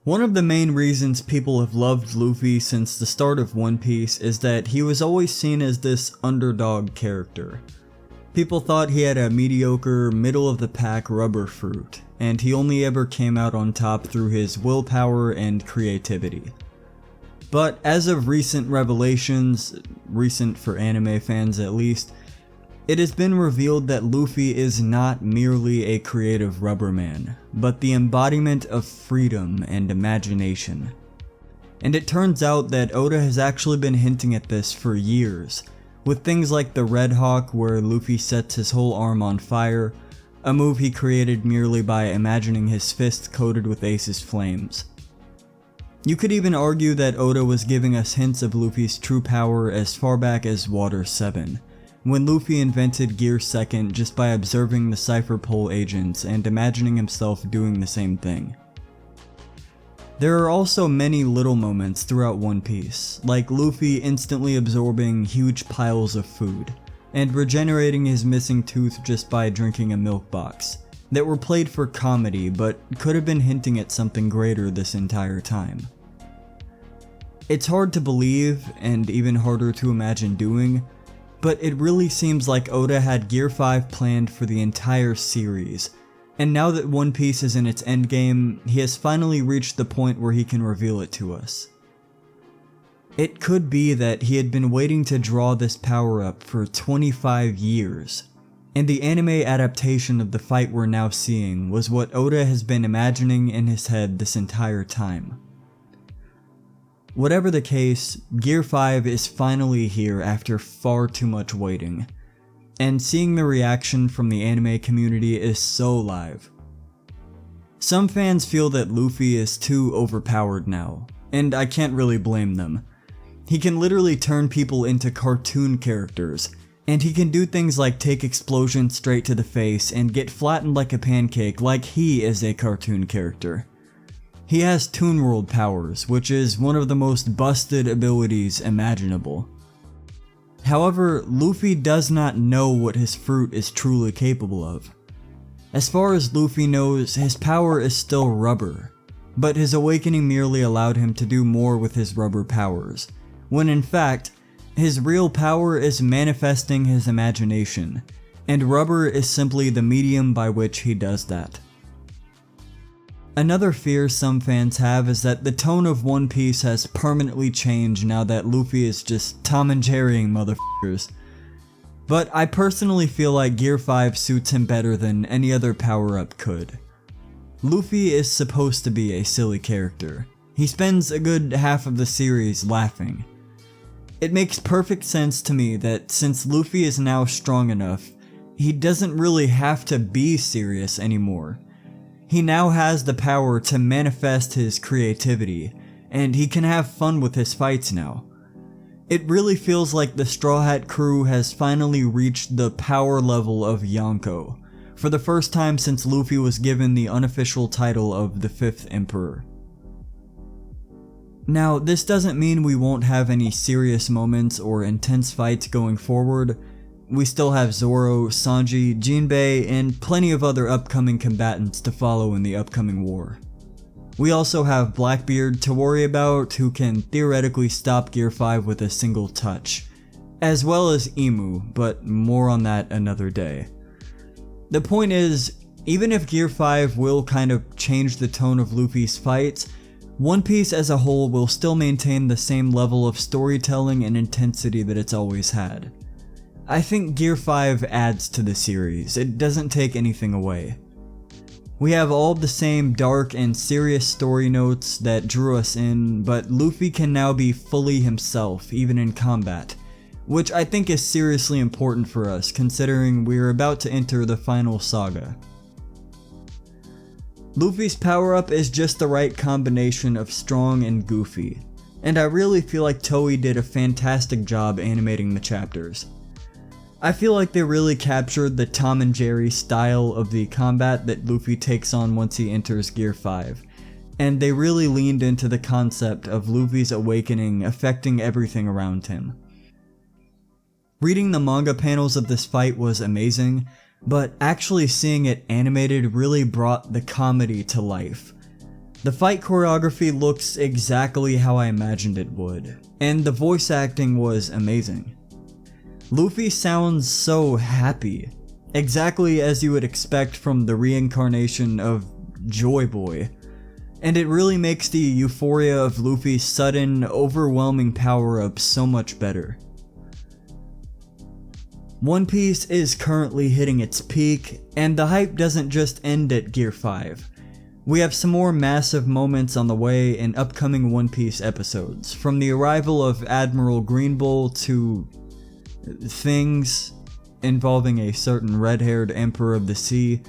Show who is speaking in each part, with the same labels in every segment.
Speaker 1: One of the main reasons people have loved Luffy since the start of One Piece is that he was always seen as this underdog character. People thought he had a mediocre, middle-of-the-pack rubber fruit, and he only ever came out on top through his willpower and creativity. But as of recent revelations, recent for anime fans at least, it has been revealed that Luffy is not merely a creative rubber man, but the embodiment of freedom and imagination. And it turns out that Oda has actually been hinting at this for years, with things like the Red Hawk where Luffy sets his whole arm on fire, a move he created merely by imagining his fist coated with Ace's flames. You could even argue that Oda was giving us hints of Luffy's true power as far back as Water 7, when Luffy invented Gear Second just by observing the Cypher Pole agents and imagining himself doing the same thing. There are also many little moments throughout One Piece, like Luffy instantly absorbing huge piles of food, and regenerating his missing tooth just by drinking a milk box, that were played for comedy but could have been hinting at something greater this entire time. It's hard to believe, and even harder to imagine doing, but it really seems like Oda had Gear 5 planned for the entire series, and now that One Piece is in its endgame, he has finally reached the point where he can reveal it to us. It could be that he had been waiting to draw this power up for 25 years, and the anime adaptation of the fight we're now seeing was what Oda has been imagining in his head this entire time. Whatever the case, Gear 5 is finally here after far too much waiting, and seeing the reaction from the anime community is so live. Some fans feel that Luffy is too overpowered now, and I can't really blame them. He can literally turn people into cartoon characters, and he can do things like take explosions straight to the face and get flattened like a pancake like he is a cartoon character. He has Toon World powers, which is one of the most busted abilities imaginable. However, Luffy does not know what his fruit is truly capable of. As far as Luffy knows, his power is still rubber, but his awakening merely allowed him to do more with his rubber powers, when in fact, his real power is manifesting his imagination, and rubber is simply the medium by which he does that. Another fear some fans have is that the tone of One Piece has permanently changed now that Luffy is just Tom and Jerrying motherfuckers. But I personally feel like Gear 5 suits him better than any other power-up could. Luffy is supposed to be a silly character. He spends a good half of the series laughing. It makes perfect sense to me that since Luffy is now strong enough, he doesn't really have to be serious anymore. He now has the power to manifest his creativity, and he can have fun with his fights now. It really feels like the Straw Hat crew has finally reached the power level of Yonko, for the first time since Luffy was given the unofficial title of the 5th Emperor. Now, this doesn't mean we won't have any serious moments or intense fights going forward. We still have Zoro, Sanji, Jinbei, and plenty of other upcoming combatants to follow in the upcoming war. We also have Blackbeard to worry about, who can theoretically stop Gear 5 with a single touch, as well as Emu, but more on that another day. The point is, even if Gear 5 will kind of change the tone of Luffy's fights, One Piece as a whole will still maintain the same level of storytelling and intensity that it's always had. I think Gear 5 adds to the series, it doesn't take anything away. We have all the same dark and serious story notes that drew us in, but Luffy can now be fully himself, even in combat, which I think is seriously important for us considering we are about to enter the final saga. Luffy's power-up is just the right combination of strong and goofy, and I really feel like Toei did a fantastic job animating the chapters. I feel like they really captured the Tom and Jerry style of the combat that Luffy takes on once he enters Gear 5, and they really leaned into the concept of Luffy's awakening affecting everything around him. Reading the manga panels of this fight was amazing, but actually seeing it animated really brought the comedy to life. The fight choreography looks exactly how I imagined it would, and the voice acting was amazing. Luffy sounds so happy, exactly as you would expect from the reincarnation of Joy Boy, and it really makes the euphoria of Luffy's sudden, overwhelming power-up so much better. One Piece is currently hitting its peak, and the hype doesn't just end at Gear 5. We have some more massive moments on the way in upcoming One Piece episodes, from the arrival of Admiral Greenbull to things involving a certain red-haired Emperor of the Sea,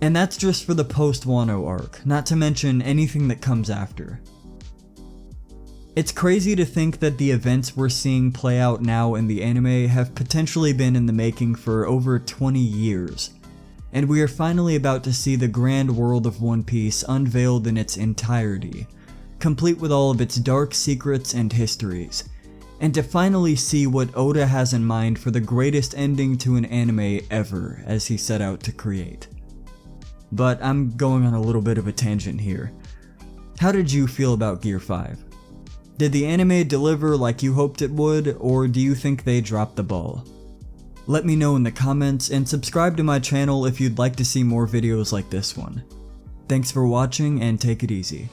Speaker 1: and that's just for the post-Wano arc, not to mention anything that comes after. It's crazy to think that the events we're seeing play out now in the anime have potentially been in the making for over 20 years, and we are finally about to see the grand world of One Piece unveiled in its entirety, complete with all of its dark secrets and histories, and to finally see what Oda has in mind for the greatest ending to an anime ever as he set out to create. But I'm going on a little bit of a tangent here. How did you feel about Gear 5? Did the anime deliver like you hoped it would, or do you think they dropped the ball? Let me know in the comments, and subscribe to my channel if you'd like to see more videos like this one. Thanks for watching, and take it easy.